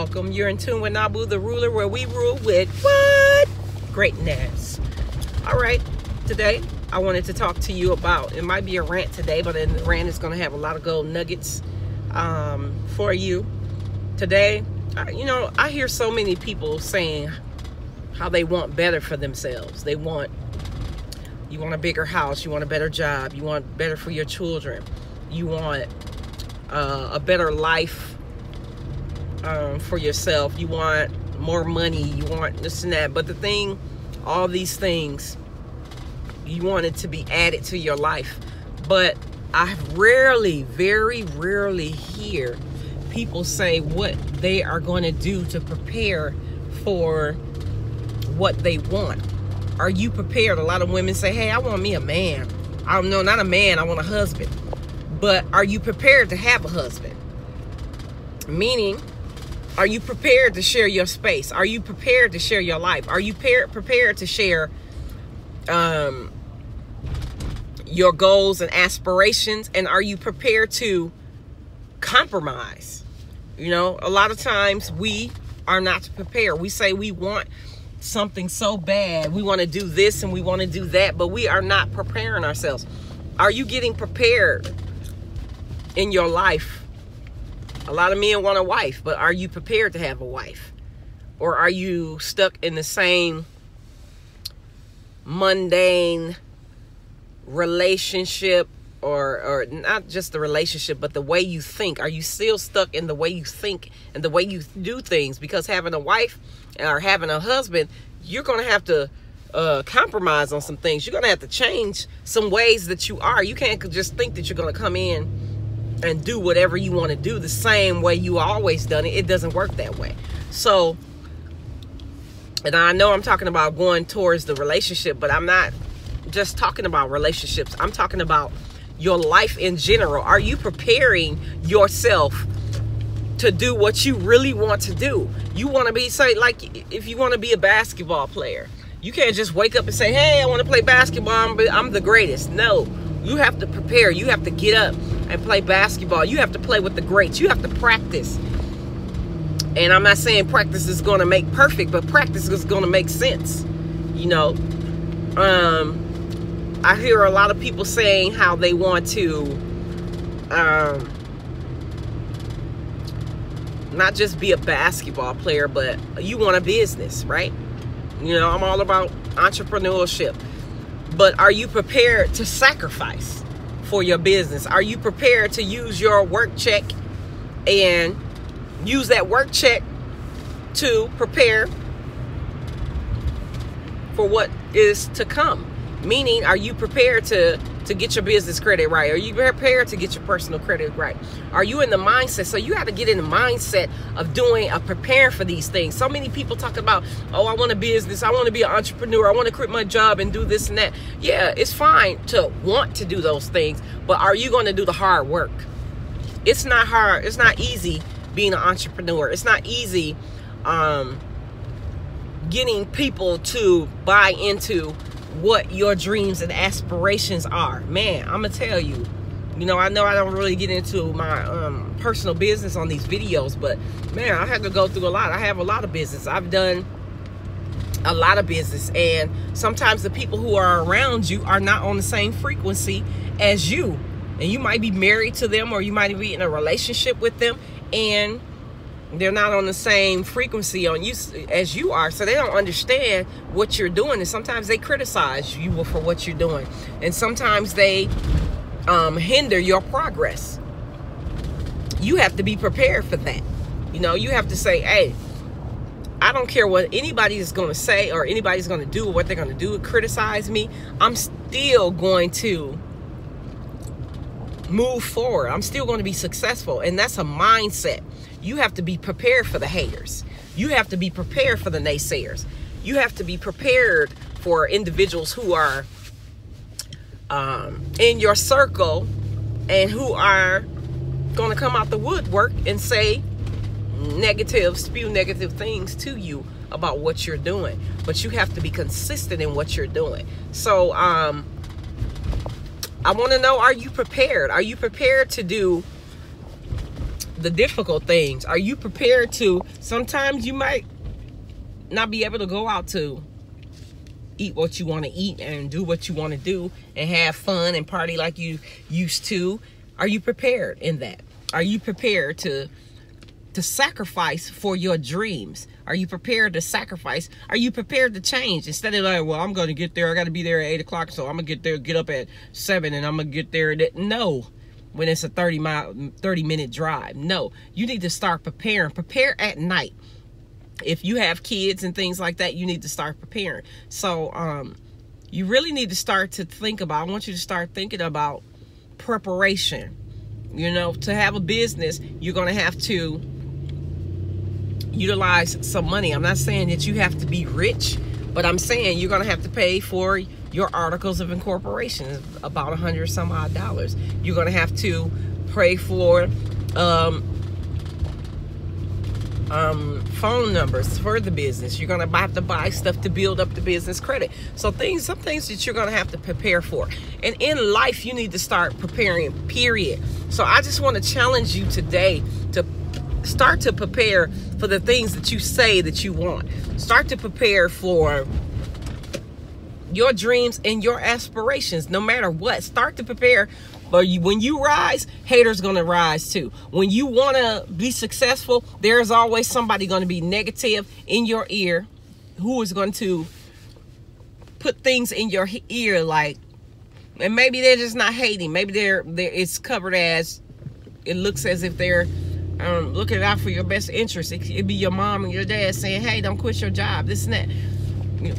welcome. You're in tune with Nabu the Ruler, where we rule with what? Greatness. All right, today I wanted to talk to you about, it might be a rant today, but the rant is going to have a lot of gold nuggets for you. Today, I hear so many people saying how they want better for themselves. You want a bigger house, you want a better job, you want better for your children, you want a better life for yourself, you want more money, you want this and that. But the thing, all these things, you want it to be added to your life. But I very rarely hear people say what they are going to do to prepare for what they want. Are you prepared? A lot of women say, hey, I want me a man. No, not a man, I want a husband. But are you prepared to have a husband? Meaning, are you prepared to share your space? Are you prepared to share your life? Are you prepared to share your goals and aspirations? And are you prepared to compromise? A lot of times we are not prepared. We say we want something so bad, we want to do this and we want to do that, but we are not preparing ourselves. Are you getting prepared in your life? A lot of men want a wife, but are you prepared to have a wife? Or are you stuck in the same mundane relationship, or not just the relationship, but the way you think? Are you still stuck in the way you think and the way you do things? Because having a wife or having a husband, you're going to have to compromise on some things. You're going to have to change some ways that you are. You can't just think that you're going to come in and do whatever you want to do the same way you always done it. It doesn't work that way. So, and I know I'm talking about going towards the relationship, but I'm not just talking about relationships. I'm talking about your life in general. Are you preparing yourself to do what you really want to do? You want to be, say, like, if you want to be a basketball player, you can't just wake up and say, hey, I want to play basketball, I'm the greatest. No, you have to prepare. You have to get up and play basketball. You have to play with the greats. You have to practice. And I'm not saying practice is going to make perfect, but practice is going to make sense. I hear a lot of people saying how they want to not just be a basketball player, but you want a business, right? I'm all about entrepreneurship. But are you prepared to sacrifice for your business? Are you prepared to use your work check and use that work check to prepare for what is to come? Meaning, are you prepared to get your business credit right? Are you prepared to get your personal credit right? Are you in the mindset? So you have to get in the mindset of preparing for these things. So many people talk about, oh, I want a business, I want to be an entrepreneur, I want to quit my job and do this and that. Yeah, it's fine to want to do those things, but are you going to do the hard work? It's not hard. It's not easy being an entrepreneur. It's not easy getting people to buy into what your dreams and aspirations are. Man, I'm gonna tell you, I know I don't really get into my personal business on these videos, but man, I had to go through a lot. I have a lot of business. I've done a lot of business, and sometimes the people who are around you are not on the same frequency as you, and you might be married to them, or you might be in a relationship with them, and they're not on the same frequency on you as you are, so they don't understand what you're doing. And sometimes they criticize you for what you're doing, and sometimes they hinder your progress. You have to be prepared for that. You have to say, hey, I don't care what anybody is going to say or anybody's going to do or what they're going to do, criticize me. I'm still going to move forward. I'm still going to be successful. And that's a mindset. You have to be prepared for the haters. You have to be prepared for the naysayers. You have to be prepared for individuals who are in your circle and who are going to come out the woodwork and say spew negative things to you about what you're doing. But you have to be consistent in what you're doing. So I want to know, are you prepared? Are you prepared to do the difficult things? Are you prepared to, sometimes you might not be able to go out to eat what you want to eat and do what you want to do and have fun and party like you used to. Are you prepared in that? Are you prepared to sacrifice for your dreams? Are you prepared to sacrifice? Are you prepared to change? Instead of like, well, I'm going to get there, I got to be there at 8 o'clock, so I'm going to get there, get up at 7, and I'm going to get there. No, when it's a 30-minute drive. No, you need to start preparing. Prepare at night. If you have kids and things like that, you need to start preparing. So you really need to start to think about, I want you to start thinking about preparation. You know, to have a business, you're going to have to utilize some money. I'm not saying that you have to be rich, but I'm saying you're going to have to pay for your articles of incorporation, about $100 some odd. You're going to have to pay for phone numbers for the business. You're going to have to buy stuff to build up the business credit. So some things that you're going to have to prepare for. And in life, you need to start preparing, period. So I just want to challenge you today to start to prepare for the things that you say that you want. Start to prepare for your dreams and your aspirations, no matter what. Start to prepare. But when you rise, haters going to rise too. When you want to be successful, there's always somebody going to be negative in your ear who is going to put things in your ear like, and maybe they're just not hating. Maybe it's covered as, it looks as if they're looking out for your best interest. It'd be your mom and your dad saying, hey, don't quit your job, this and that,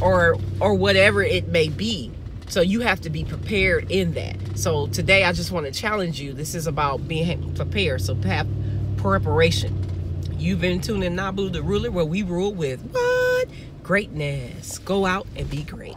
or whatever it may be. So you have to be prepared in that. So today I just want to challenge you. This is about being prepared. So have preparation. You've been tuning in Nabu the Ruler, where we rule with what? Greatness. Go out and be great.